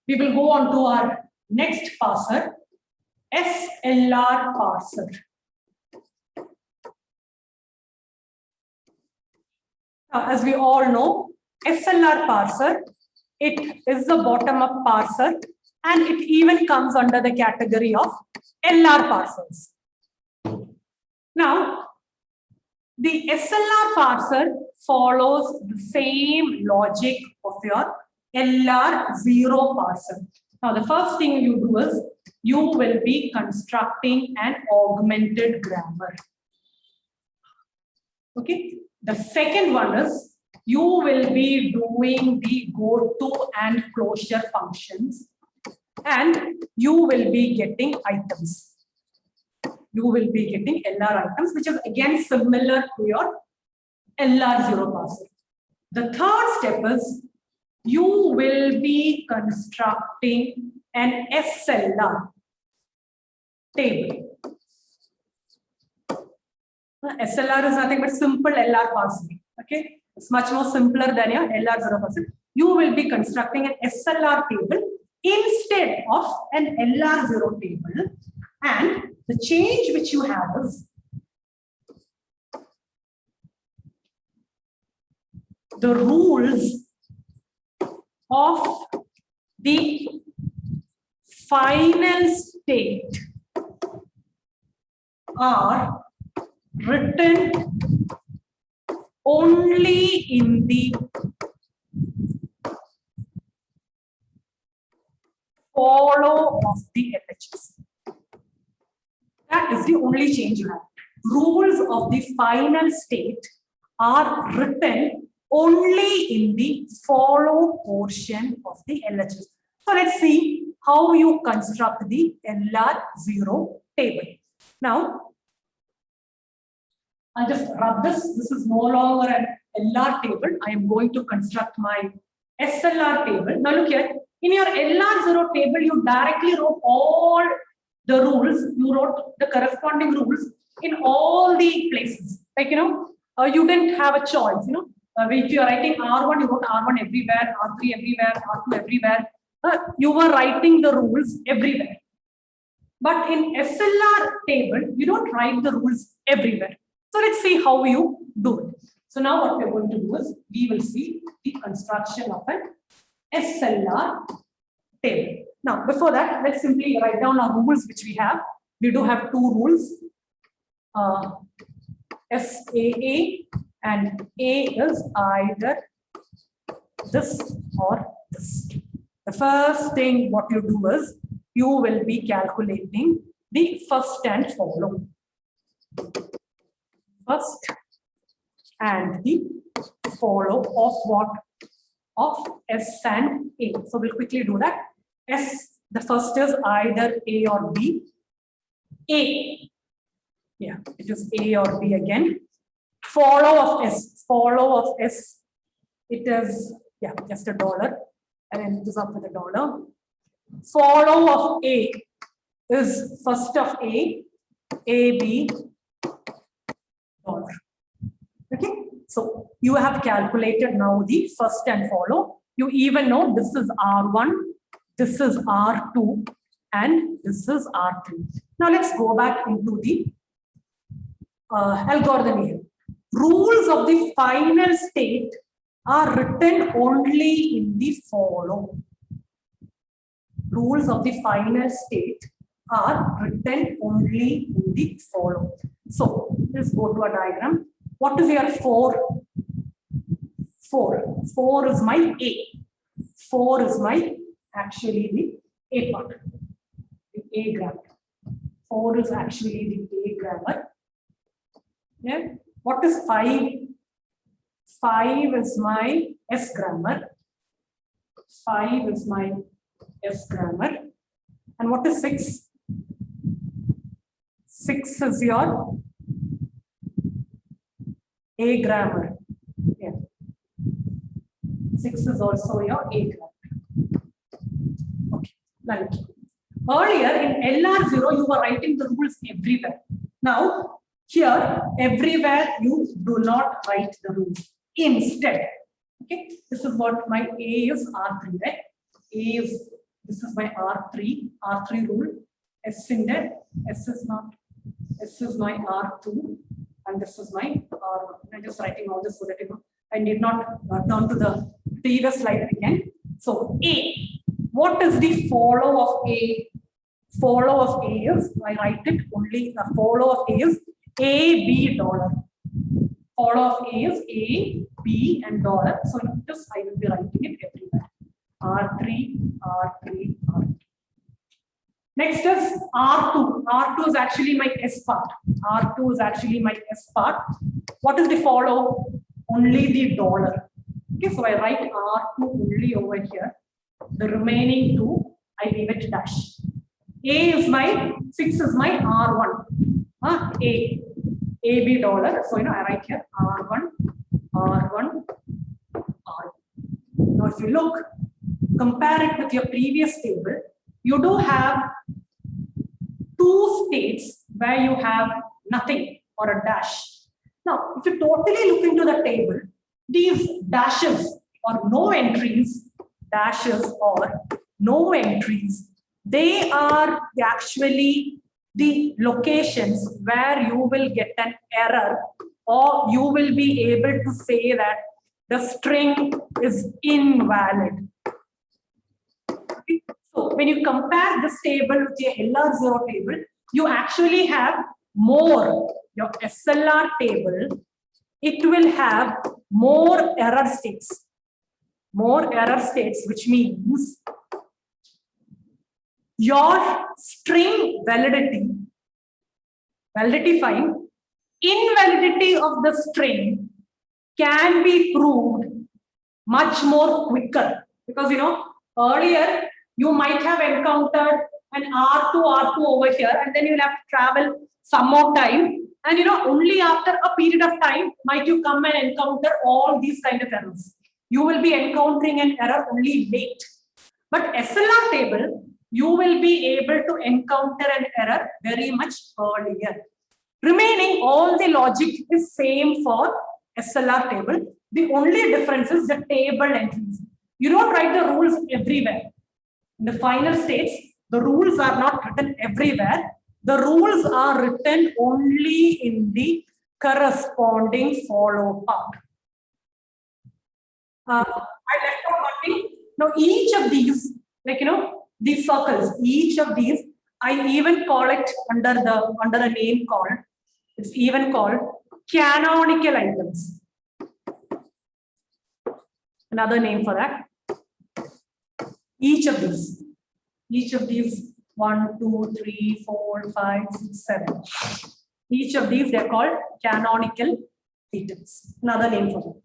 We will go on to our next parser, SLR parser. As we all know, SLR parser, it is the bottom-up parser, and it even comes under the category of LR parsers. Now, the SLR parser follows the same logic of your LR0 parser. Now, the first thing you do is you will be constructing an augmented grammar. Okay. The second one is you will be doing the goto and closure functions, and you will be getting items. You will be getting LR items, which is again similar to your LR0 parser. The third step is you will be constructing an SLR table. SLR is nothing but simple LR parsing. Okay, it's much more simpler than your LR0 parsing. You will be constructing an SLR table instead of an LR0 table, and the change which you have is the rules of the final state are written only in the follow of the LHS. That is the only change you have. Rules of the final state are written only in the follow portion of the LHS. So let's see how you construct the LR0 table. Now, I'll just rub this. This is no longer an LR table. I am going to construct my SLR table. Now look here. In your LR0 table, you directly wrote all the rules. You wrote the corresponding rules in all the places. Like, you didn't have a choice. If you are writing R1, you wrote R1 everywhere, R3 everywhere, R2 everywhere. You were writing the rules everywhere. But in SLR table, you don't write the rules everywhere. So let's see how you do it. So now what we're going to do is we will see the construction of an SLR table. Now, before that, let's simply write down our rules which we have. We do have two rules, SAA, and A is either this or this. The first thing what you do is you will be calculating the first and follow. First and the follow of what? Of S and A. So we'll quickly do that. S, the first is either A or B. A, yeah, it is A or B again. Follow of S, it is, yeah, just $1, and then it is up with $1. Follow of A is first of A, B, $. Okay, so you have calculated now the first and follow. You even know this is R1, this is R2, and this is R3. Now let's go back into the algorithm here. Rules of the final state are written only in the follow. Rules of the final state are written only in the follow. So let's go to a diagram. What is your 4? 4 is my A. 4 is my actually the A part, the A grammar. 4 is actually the A grammar. Yeah. What is 5? 5 is my S grammar. 5 is my S grammar. And what is 6? 6 is your A grammar. Yeah. 6 is also your A grammar. Okay. Now, earlier in LR0, you were writing the rules everywhere. Now, here, everywhere you do not write the rules. Instead, okay, this is what my A is R3, right? A is This is my R3 rule. S in there, S is not, S is my R2, and this is my R1. I'm just writing all this so that you know I need not turn to the previous slide again. So A, what is the follow of A? Follow of A is, I write it only, the follow of A is AB dollar. Follow of A is A, B, and dollar. So just I will be writing it everywhere. R3, R3, R3. Next is R2. R2 is actually my S part. R2 is actually my S part. What is the follow? Only the dollar. Okay, so I write R2 only over here. The remaining two, I leave it dash. A is my 6 is my R1. A, AB dollar. So you know I write here R1, R1, R. Now if you look, compare it with your previous table, you do have two states where you have nothing or a dash. Now, if you totally look into the table, these dashes or no entries, dashes or no entries, they are actually the locations where you will get an error, or you will be able to say that the string is invalid. So when you compare this table with your LR0 table, you actually have more, your SLR table, it will have more error states. More error states, which means your string validity fine, invalidity of the string can be proved much more quicker, because you know earlier you might have encountered an R2 over here, and then you'll have to travel some more time, and you know only after a period of time might you come and encounter all these kind of errors. You will be encountering an error only late, but SLR table you will be able to encounter an error very much earlier. Remaining all the logic is same for SLR table. The only difference is the table entries. You don't write the rules everywhere. In the final states, the rules are not written everywhere. The rules are written only in the corresponding follow part. I left out one thing. Now each of these, like you know, these circles, each of these, I even call it under a name called, it's even called canonical items. Another name for that. Each of these 1, 2, 3, 4, 5, 6, 7. Each of these they're called canonical items. Another name for them.